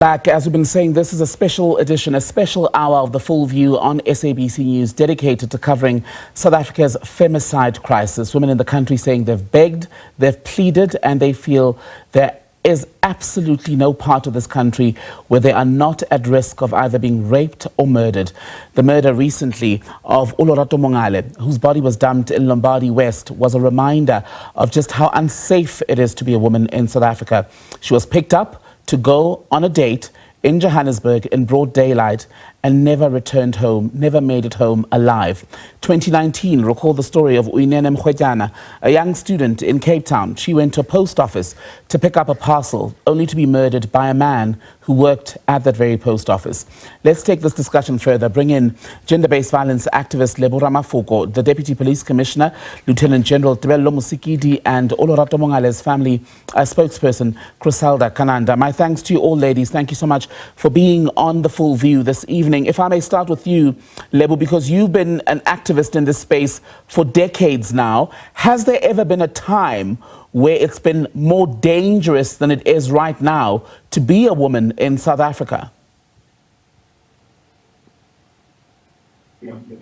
Back, as we've been saying, this is a special edition, a special hour of The Full View on SABC News dedicated to covering South Africa's femicide crisis. Women in the country saying they've begged, they've pleaded, and they feel there is absolutely no part of this country where they are not at risk of either being raped or murdered. The murder recently of Olorato Mongale, whose body was dumped in Lombardy West, was a reminder of just how unsafe it is to be a woman in South Africa. She was picked up to go on a date in Johannesburg in broad daylight and never returned home, never made it home alive. 2019, recall the story of Uinene Mkhwetyana, a young student in Cape Town. She went to a post office to pick up a parcel, only to be murdered by a man who worked at that very post office. Let's take this discussion further. Bring in gender-based violence activist Lebo Ramofoko, the Deputy Police Commissioner, Lieutenant General Tebello Mosikili, and Olorato Mongale's family spokesperson, Criselda, Kananda. My thanks to you all, ladies. Thank you so much for being on The Full View this evening. If I may start with you, Lebo, because you've been an activist in this space for decades now. Has there ever been a time where it's been more dangerous than it is right now to be a woman in South Africa?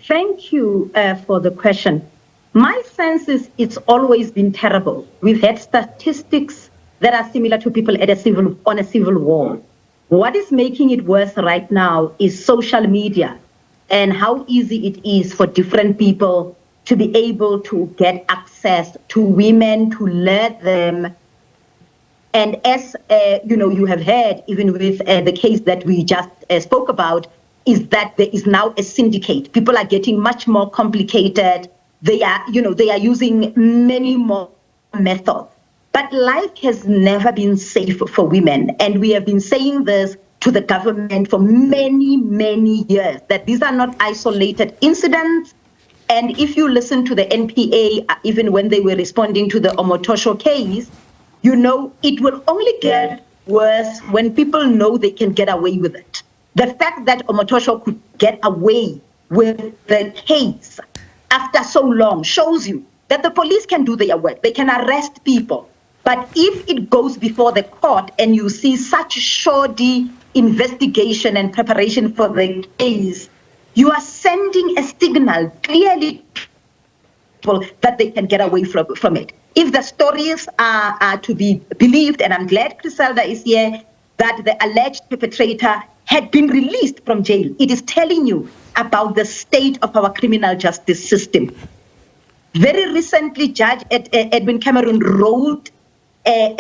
Thank you for the question. My sense is it's always been terrible. We've had statistics that are similar to people on a civil war. What is making it worse right now is social media and how easy it is for different people to be able to get access to women, to lure them. And as you have heard, even with the case that we just spoke about, is that there is now a syndicate. People are getting much more complicated. They are using many more methods. But life has never been safe for women. And we have been saying this to the government for many, many years, that these are not isolated incidents. And if you listen to the NPA, even when they were responding to the Omotosho case, it will only get worse when people know they can get away with it. The fact that Omotosho could get away with the case after so long shows you that the police can do their work. They can arrest people. But if it goes before the court and you see such shoddy investigation and preparation for the case, you are sending a signal clearly that they can get away from it. If the stories are to be believed, and I'm glad Criselda is here, that the alleged perpetrator had been released from jail, it is telling you about the state of our criminal justice system. Very recently, Judge Edwin Cameron wrote an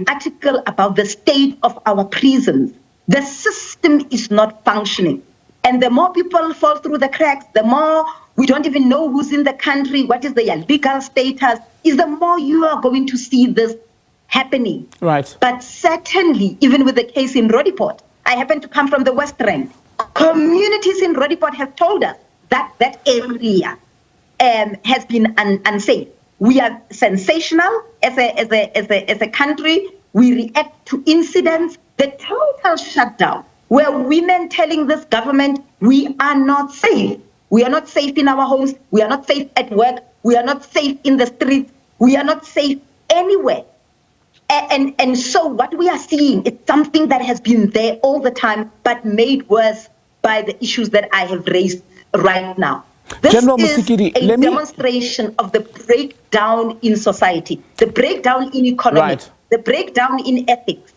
article about the state of our prisons. The system is not functioning. And the more people fall through the cracks, the more we don't even know who's in the country, what is their legal status, is the more you are going to see this happening. Right. But certainly, even with the case in Roodepoort, I happen to come from the West Rand. Communities in Roodepoort have told us that that area has been unsafe. We are sensational as a country. We react to incidents. The total shutdown, where women telling this government, we are not safe. We are not safe in our homes. We are not safe at work. We are not safe in the streets. We are not safe anywhere. And so what we are seeing is something that has been there all the time, but made worse by the issues that I have raised right now. This General is Mosikili, a demonstration of the breakdown in society, the breakdown in economy, right, the breakdown in ethics.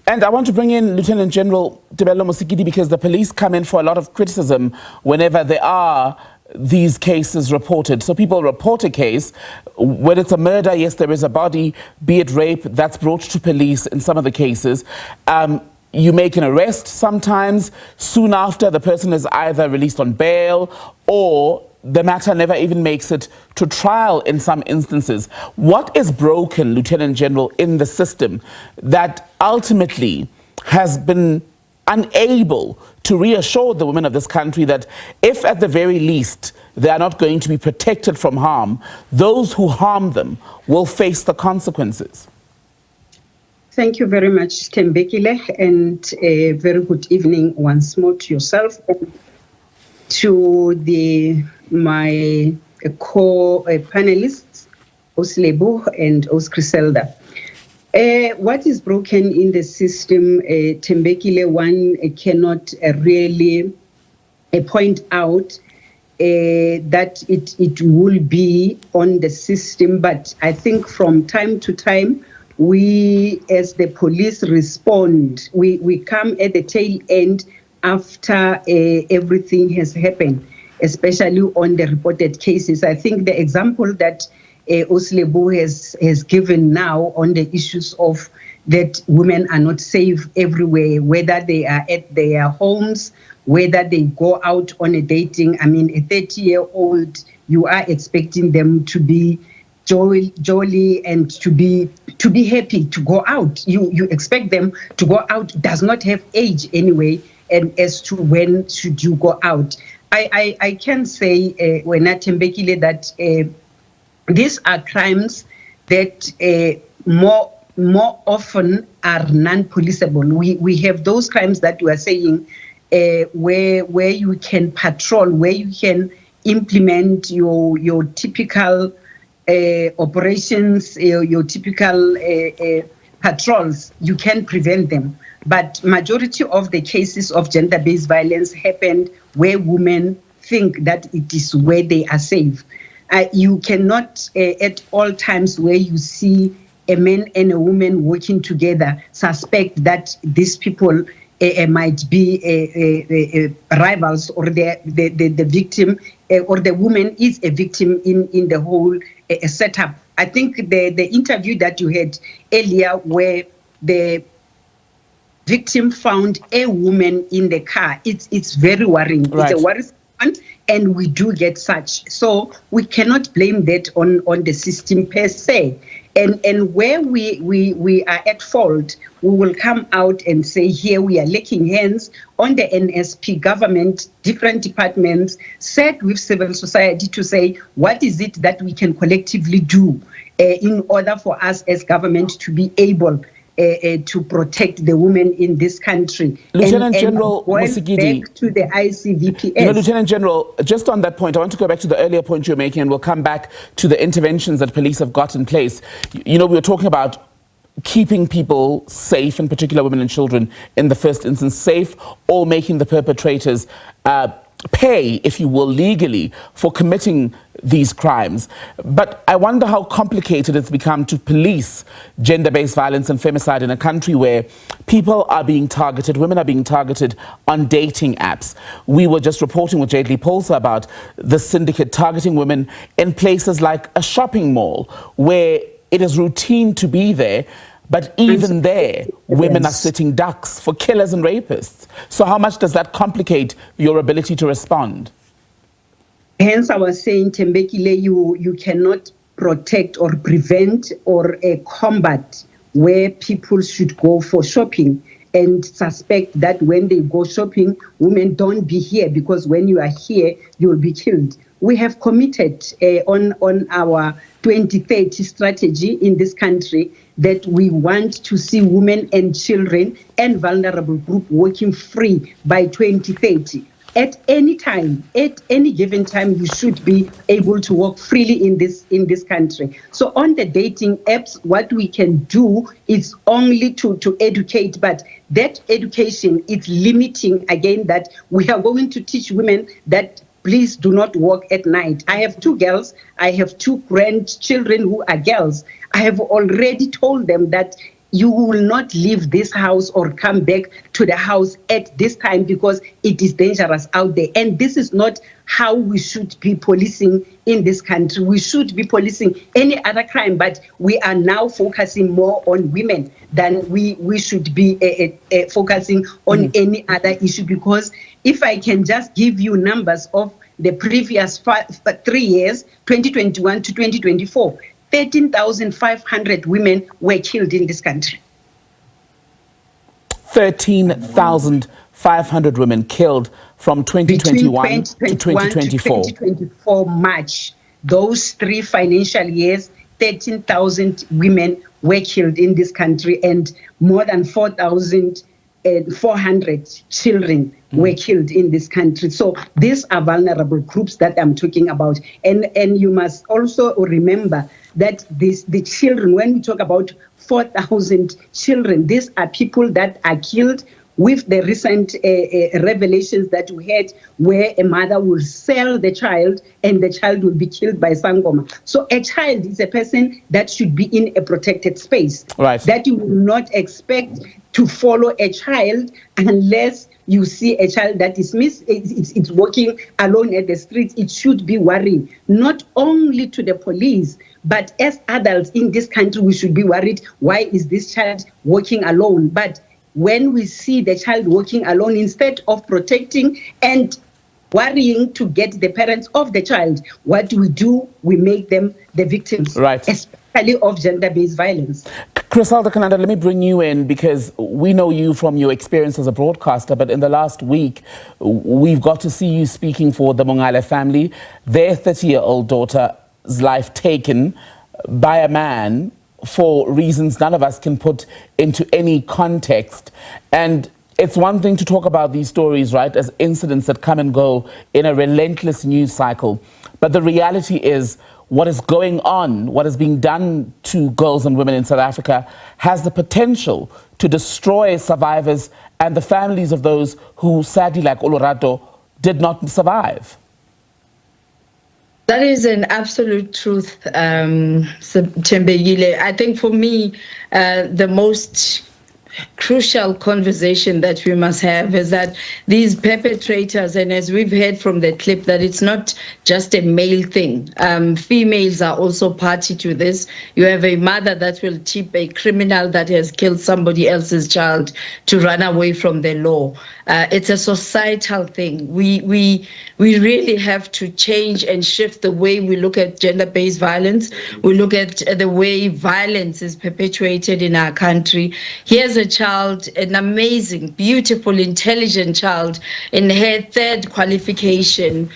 And I want to bring in Lieutenant General Tebello Mosikili, because the police come in for a lot of criticism whenever there are these cases reported. So people report a case. When it's a murder, yes, there is a body, be it rape, that's brought to police in some of the cases. You make an arrest sometimes. Soon after, the person is either released on bail or the matter never even makes it to trial in some instances. What is broken, Lieutenant General, in the system that ultimately has been unable to reassure the women of this country that if at the very least they are not going to be protected from harm, those who harm them will face the consequences? Thank you very much, Tembekile, and a very good evening once more to yourself and to my co-panelists, Lebo and Criselda. What is broken in the system, Tembekile, one cannot really point out that it will be on the system, but I think from time to time, we as the police respond. We come at the tail end after everything has happened, especially on the reported cases. I think the example that Lebo has given now on the issues of that women are not safe everywhere, whether they are at their homes, whether they go out on a dating. I mean, a 30-year-old, you are expecting them to be jolly and to be happy to go out. You expect them to go out. Does not have age anyway, and as to when should you go out. I can say when Tembekile that these are crimes that more often are non-policeable. We have those crimes that we are saying where you can patrol, where you can implement your typical operations, your typical patrols. You can prevent them. But majority of the cases of gender-based violence happened where women think that it is where they are safe. You cannot at all times where you see a man and a woman working together suspect that these people might be rivals, or the victim or the woman is a victim in the whole setup. I think the interview that you had earlier where the victim found a woman in the car, it's very worrying. Right. It's a worrisome one, and we do get such. So we cannot blame that on the system per se. And where we are at fault, we will come out and say, here we are licking hands on the NSP government, different departments, sat with civil society to say, what is it that we can collectively do in order for us as government to be able to protect the women in this country. Lieutenant General Mosikili, back to the ICVPS. You know, Lieutenant General, just on that point, I want to go back to the earlier point you're making, and we'll come back to the interventions that police have got in place. You know, we were talking about keeping people safe, in particular women and children, in the first instance, safe, or making the perpetrators pay, if you will, legally for committing these crimes. But I wonder how complicated it's become to police gender-based violence and femicide in a country where people are being targeted, women are being targeted on dating apps. We were just reporting with Jadely Polsa about the syndicate targeting women in places like a shopping mall where it is routine to be there, but even there, women are sitting ducks for killers and rapists. So how much does that complicate your ability to respond? Hence, I was saying, Tembekile, you cannot protect or prevent or combat where people should go for shopping and suspect that when they go shopping, women don't be here, because when you are here, you will be killed. We have committed on our 2030 strategy in this country that we want to see women and children and vulnerable group working free by 2030. At any time, at any given time, you should be able to work freely in this country. So on the dating apps, what we can do is only to educate, but that education is limiting again that we are going to teach women that please do not work at night. I have 2 girls. I have 2 grandchildren who are girls. I have already told them that you will not leave this house or come back to the house at this time because it is dangerous out there. And this is not how we should be policing in this country. We should be policing any other crime, but we are now focusing more on women than we should be focusing on any other issue. Because if I can just give you numbers of the previous 3 years, 2021 to 2024, 13,500 women were killed in this country. 13,500 women killed from 2021 to 2024. 2024 March. Those 3 financial years, 13,000 women were killed in this country, and more than 4,400 children were killed in this country. So these are vulnerable groups that I'm talking about. And you must also remember that the children, when we talk about 4,000 children. These are people that are killed. With the recent revelations that we had, where a mother will sell the child and the child will be killed by Sangoma. So a child is a person that should be in a protected space. Right. That you will not expect to follow a child unless you see a child that is it's walking alone at the streets. It should be worrying, not only to the police, but as adults in this country, we should be worried. Why is this child walking alone? But when we see the child walking alone, instead of protecting and worrying to get the parents of the child, what do? We make them the victims, right, especially of gender-based violence. Criselda, Kananda, let me bring you in because we know you from your experience as a broadcaster, but in the last week, we've got to see you speaking for the Mongale family, their 30-year-old daughter's life taken by a man for reasons none of us can put into any context. And it's one thing to talk about these stories, right, as incidents that come and go in a relentless news cycle. But the reality is what is going on, what is being done to girls and women in South Africa has the potential to destroy survivors and the families of those who, sadly, like Olorato, did not survive. That is an absolute truth, Tebello. I think for me, the most crucial conversation that we must have is that these perpetrators, and as we've heard from the clip, that it's not just a male thing. Females are also party to this. You have a mother that will tip a criminal that has killed somebody else's child to run away from the law. It's a societal thing. We really have to change and shift the way we look at gender-based violence. We look at the way violence is perpetuated in our country. Here's a child, an amazing, beautiful, intelligent child in her third qualification.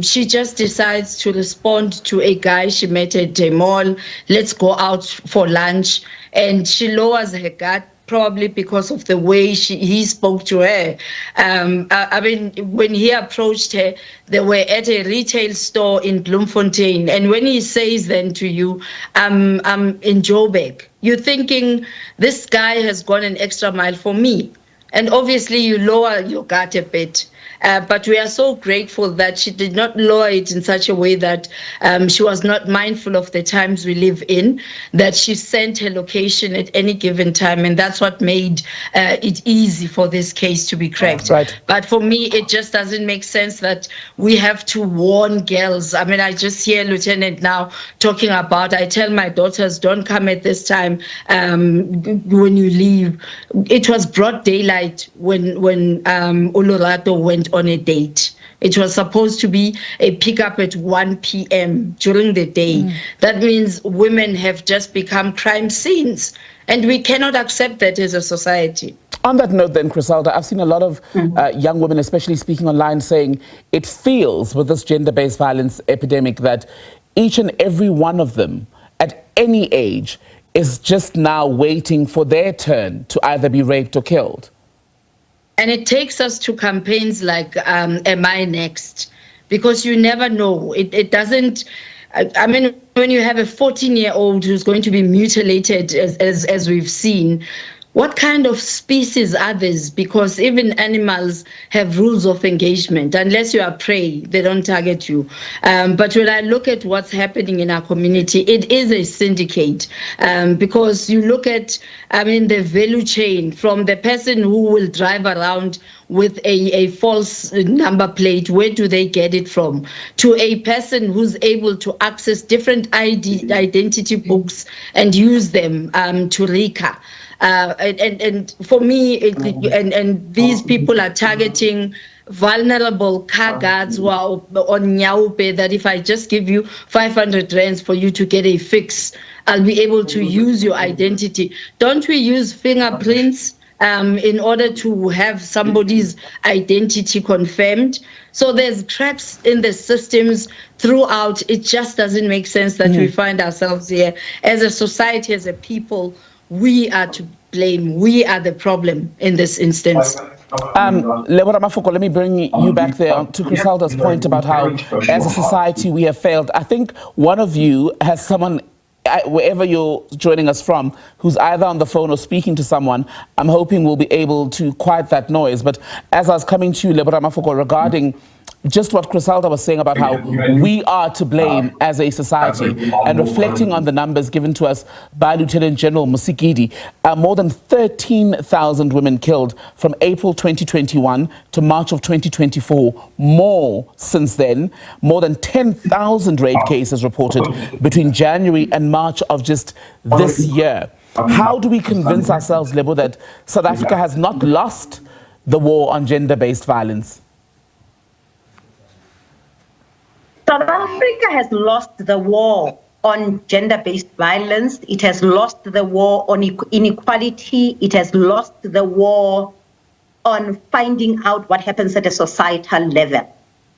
She just decides to respond to a guy she met at a mall. Let's go out for lunch. And she lowers her guard, probably because of the way he spoke to her. I mean, when he approached her, they were at a retail store in Bloemfontein. And when he says then to you, I'm in Joburg, you're thinking, this guy has gone an extra mile for me. And obviously you lower your guard a bit. But we are so grateful that she did not lower it in such a way that she was not mindful of the times we live in, that she sent her location at any given time. And that's what made it easy for this case to be cracked. Right. But for me, it just doesn't make sense that we have to warn girls. I mean, I just hear Lieutenant now talking about, I tell my daughters, don't come at this time when you leave. It was broad daylight when Olorato went on a date. It was supposed to be a pickup at 1 p.m. during the day. That means women have just become crime scenes, and we cannot accept that as a society. On that note then, Criselda, I've seen a lot of young women, especially speaking online, saying it feels with this gender-based violence epidemic that each and every one of them at any age is just now waiting for their turn to either be raped or killed. And it takes us to campaigns like Am I Next? Because you never know. It doesn't, I mean, when you have a 14-year-old who's going to be mutilated, as we've seen, what kind of species are these? Because even animals have rules of engagement. Unless you are prey, they don't target you. But when I look at what's happening in our community, it is a syndicate. Because you look at, I mean, the value chain from the person who will drive around with a false number plate, where do they get it from? To a person who's able to access different identity books and use them to RICA. And for me, and these people are targeting vulnerable car guards who are on Nyaupe, that if I just give you 500 rands for you to get a fix, I'll be able to use your identity. Don't we use fingerprints in order to have somebody's identity confirmed? So there's traps in the systems throughout. It just doesn't make sense that we find ourselves here. As a society, as a people, we are to blame. We are the problem in this instance. Lebo, Ramofoko, let me bring you back there to Criselda's point about how, as a society, we have failed. I think one of you has someone wherever you're joining us from, who's either on the phone or speaking to someone, I'm hoping we'll be able to quiet that noise. But as I was coming to you, Lebo Ramofoko, regarding just what Criselda was saying about how we are to blame as a society, and reflecting on the numbers given to us by Lieutenant General Mosikili, more than 13,000 women killed from April 2021 to March of 2024, more since then, more than 10,000 rape cases reported between January and March of just this year. How do we convince ourselves, Lebo, that South Africa has not lost the war on gender-based violence? South Africa has lost the war on gender-based violence. It has lost the war on inequality. It has lost the war on finding out what happens at a societal level.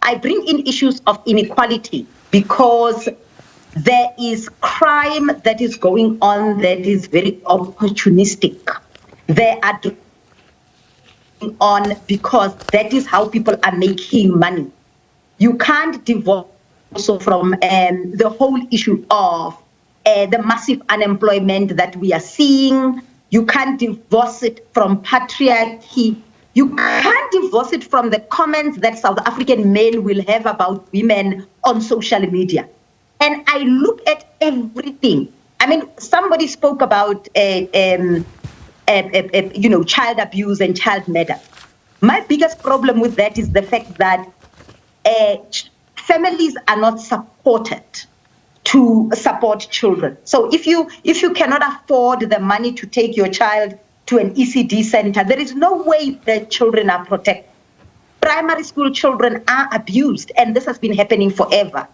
I bring in issues of inequality because there is crime that is going on that is very opportunistic. They are going on because that is how people are making money. You can't divorce also from the whole issue of the massive unemployment that we are seeing. You can't divorce it from patriarchy. You can't divorce it from the comments that South African men will have about women on social media. And I look at everything. I mean, somebody spoke about child abuse and child murder. My biggest problem with that is the fact that families are not supported to support children. So if you cannot afford the money to take your child to an ECD center, there is no way that children are protected. Primary school children are abused, and this has been happening forever.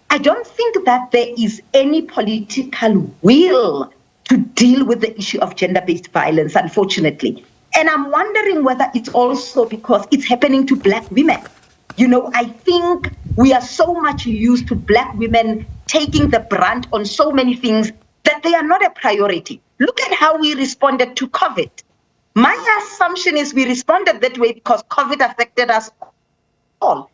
I don't think that there is any political will to deal with the issue of gender-based violence, unfortunately. And I'm wondering whether it's also because it's happening to Black women. You know, I think we are so much used to Black women taking the brunt on so many things that they are not a priority. Look at how we responded to COVID. My assumption is we responded that way because COVID affected us all,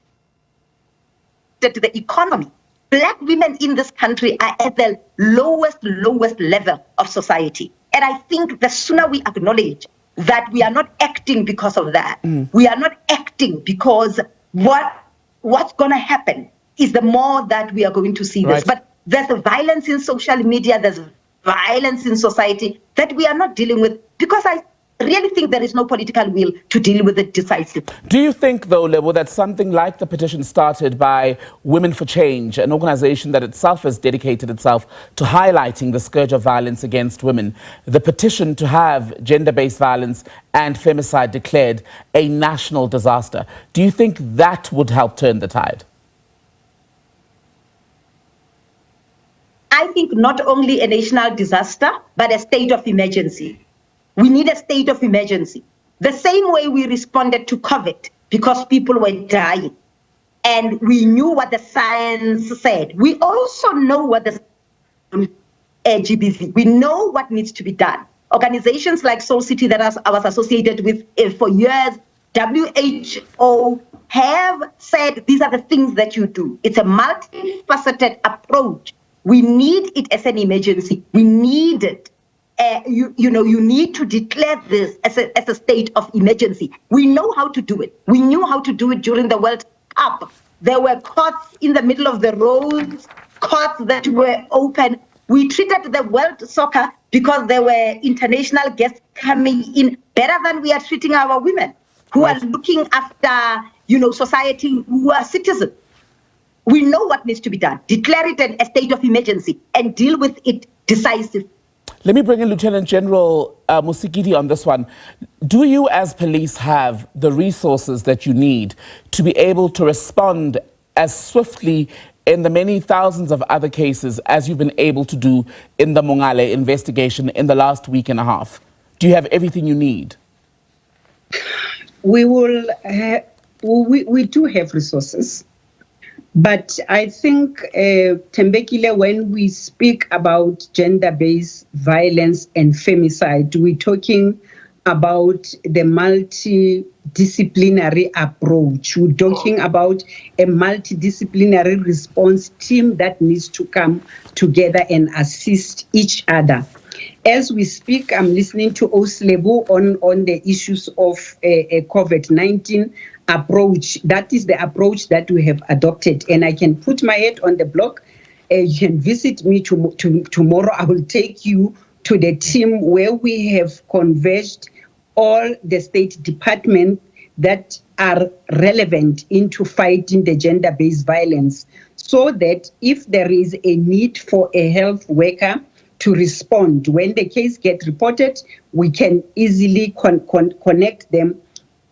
to the economy. Black women in this country are at the lowest level of society. And I think the sooner we acknowledge that we are not acting because of that, we are not acting because what's going to happen is the more that we are going to see this. But there's a violence in social media, there's violence in society that we are not dealing with because I really think there is no political will to deal with it decisively. Do you think, though, Lebo, that something like the petition started by Women for Change, an organization that itself has dedicated itself to highlighting the scourge of violence against women, the petition to have gender-based violence and femicide declared a national disaster, do you think that would help turn the tide? I think not only a national disaster, but a state of emergency. We need a state of emergency. The same way we responded to COVID because people were dying and we knew what the science said. We also know what the GBV, we know what needs to be done. Organizations like Soul City that I was associated with for years, WHO have said these are the things that you do. It's a multifaceted approach. We need it as an emergency. We need it. You need to declare this as a state of emergency. We know how to do it. We knew how to do it during the World Cup. There were courts in the middle of the roads, courts that were open. We treated the World Soccer because there were international guests coming in better than we are treating our women who are looking after, society, who are citizens. We know what needs to be done. Declare it a state of emergency and deal with it decisively. Let me bring in Lieutenant General Mosikili on this one. Do you as police have the resources that you need to be able to respond as swiftly in the many thousands of other cases as you've been able to do in the Mongale investigation in the last week and a half? Do you have everything you need? We do have resources. But I think, Tembekile, when we speak about gender-based violence and femicide, we're talking about the multidisciplinary approach. We're talking about a multidisciplinary response team that needs to come together and assist each other. As we speak, I'm listening to Lebo on the issues of a COVID-19 approach. That is the approach that we have adopted. And I can put my head on the block. You can visit me tomorrow. I will take you to the team where we have converged all the state departments that are relevant into fighting the gender-based violence, so that if there is a need for a health worker to respond, when the case gets reported, we can easily connect them,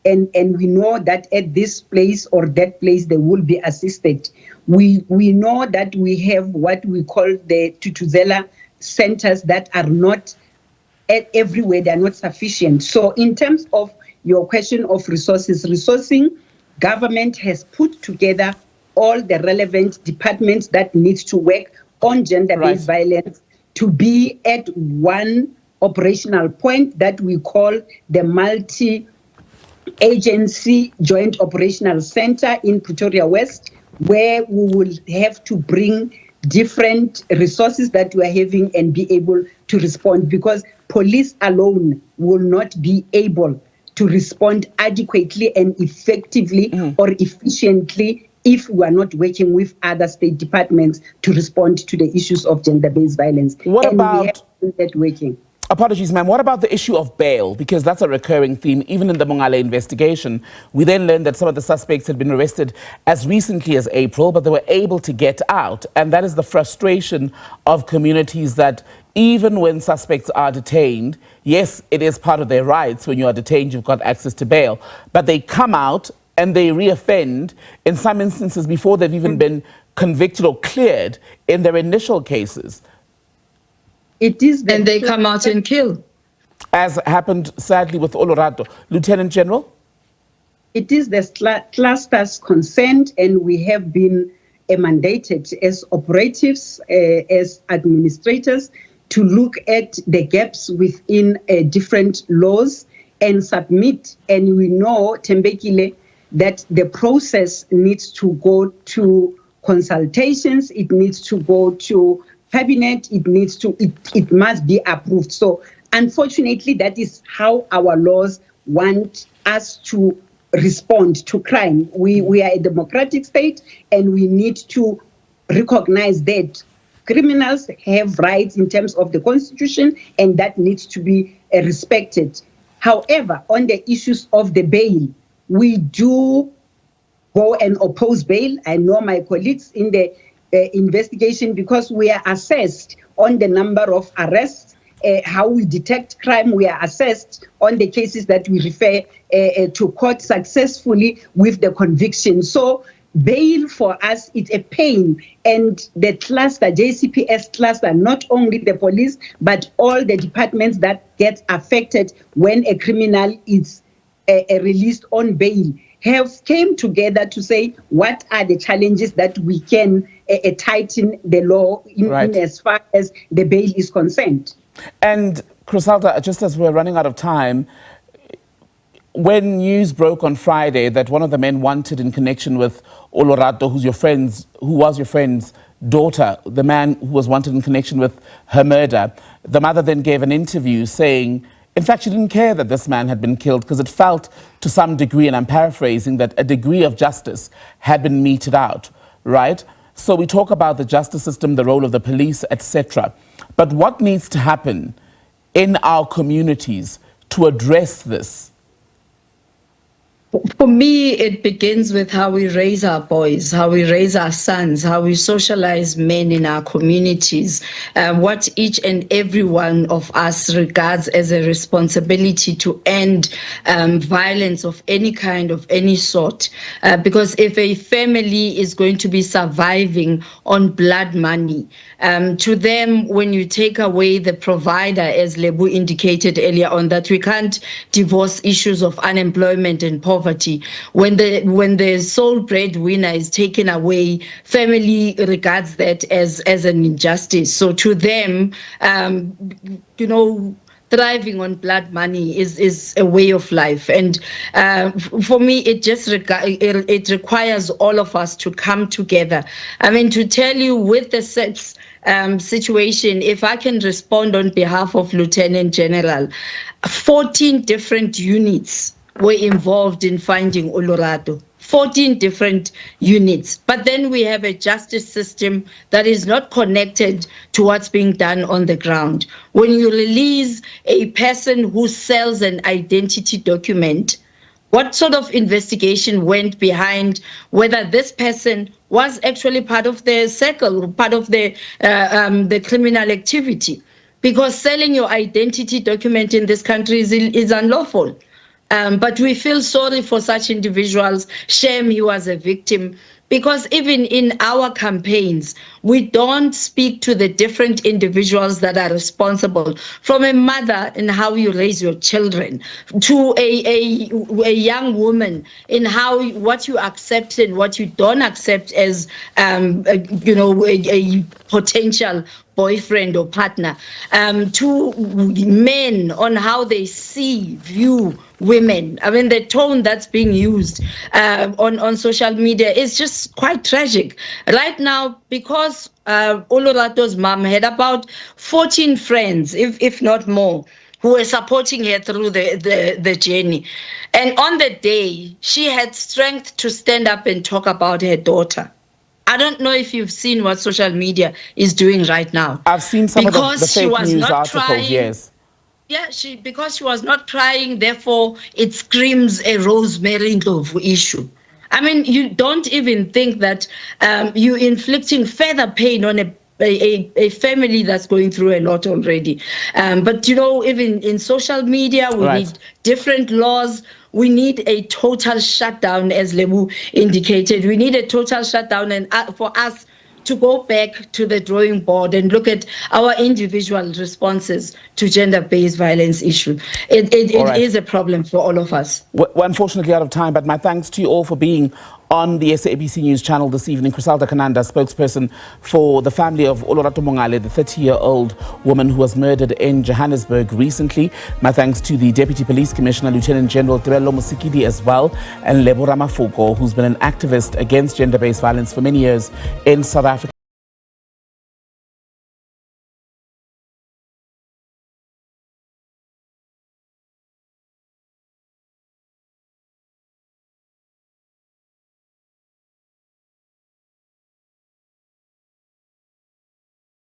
and we know that at this place or that place they will be assisted. We know that we have what we call the Tutuzela centers that are not everywhere, they are not sufficient. So in terms of your question of resourcing, government has put together all the relevant departments that need to work on gender-based violence to be at one operational point that we call the multi-agency joint operational center in Pretoria West, where we will have to bring different resources that we are having and be able to respond, because police alone will not be able to respond adequately and effectively or efficiently if we are not working with other state departments to respond to the issues of gender-based violence. What and about we have that working? Apologies, ma'am. What about the issue of bail? Because that's a recurring theme. Even in the Mongale investigation, we then learned that some of the suspects had been arrested as recently as April, but they were able to get out. And that is the frustration of communities, that even when suspects are detained, yes, it is part of their rights. When you are detained, you've got access to bail. But they come out and they reoffend, in some instances before they've even been convicted or cleared in their initial cases. It is and they come out and kill. As happened, sadly, with Olorato. Lieutenant General? It is the cluster's consent, and we have been mandated as operatives, as administrators, to look at the gaps within different laws and submit. And we know, Tembekile, that the process needs to go to consultations, it needs to go to cabinet, it must be approved. So unfortunately, that is how our laws want us to respond to crime. We are a democratic state, and we need to recognize that criminals have rights in terms of the Constitution, and that needs to be respected. However, on the issues of the bail, we do go and oppose bail. I know my colleagues in the investigation, because we are assessed on the number of arrests, how we detect crime. We are assessed on the cases that we refer to court successfully with the conviction. So bail for us is a pain, and the cluster, JCPS cluster, not only the police, but all the departments that get affected when a criminal is released on bail, have came together to say what are the challenges that we can tighten the law in as far as the bail is concerned. And Criselda, just as we're running out of time, when news broke on Friday that one of the men wanted in connection with Olorato, who was your friend's daughter, the man who was wanted in connection with her murder, the mother then gave an interview saying, in fact, she didn't care that this man had been killed, because it felt to some degree, and I'm paraphrasing, that a degree of justice had been meted out, right? So we talk about the justice system, the role of the police, etc. But what needs to happen in our communities to address this? For me, it begins with how we raise our boys, how we raise our sons, how we socialize men in our communities, what each and every one of us regards as a responsibility to end violence of any kind, of any sort. Because if a family is going to be surviving on blood money, to them, when you take away the provider, as Lebo indicated earlier on, that we can't divorce issues of unemployment and poverty. When the sole breadwinner is taken away, family regards that as an injustice. So to them, the thriving on blood money is a way of life. And for me, it requires all of us to come together. I mean, to tell you with the situation, if I can respond on behalf of Lieutenant General, 14 different units were involved in finding Olorato. 14 different units. But then we have a justice system that is not connected to what's being done on the ground. When you release a person who sells an identity document, what sort of investigation went behind whether this person was actually part of the circle, part of the criminal activity? Because selling your identity document in this country is unlawful. But we feel sorry for such individuals. Shame he was a victim. Because even in our campaigns, we don't speak to the different individuals that are responsible, from a mother in how you raise your children, to a young woman in what you accept and what you don't accept as a potential boyfriend or partner, to men on how they view women. I mean, the tone that's being used on social media is just quite tragic. Right now, because Olorato's mom had about 14 friends, if not more, who were supporting her through the journey. And on the day, she had strength to stand up and talk about her daughter. I don't know if you've seen what social media is doing right now. I've seen some of the fake news articles, yes. Yeah, because she was not crying, therefore it screams a Rosemary Ndlovu issue. I mean, you don't even think that you're inflicting further pain on a family that's going through a lot already. But, even in social media, we need different laws. We need a total shutdown, as Lebo indicated. We need a total shutdown, and for us to go back to the drawing board and look at our individual responses to gender-based violence issue. It is a problem for all of us. We're unfortunately out of time, but my thanks to you all for being on the SABC News channel this evening. Criselda Kananda, spokesperson for the family of Olorato Mongale, the 30-year-old woman who was murdered in Johannesburg recently. My thanks to the Deputy Police Commissioner, Lieutenant General Tebello Mosikili as well, and Lebo Ramofoko, who's been an activist against gender-based violence for many years in South Africa.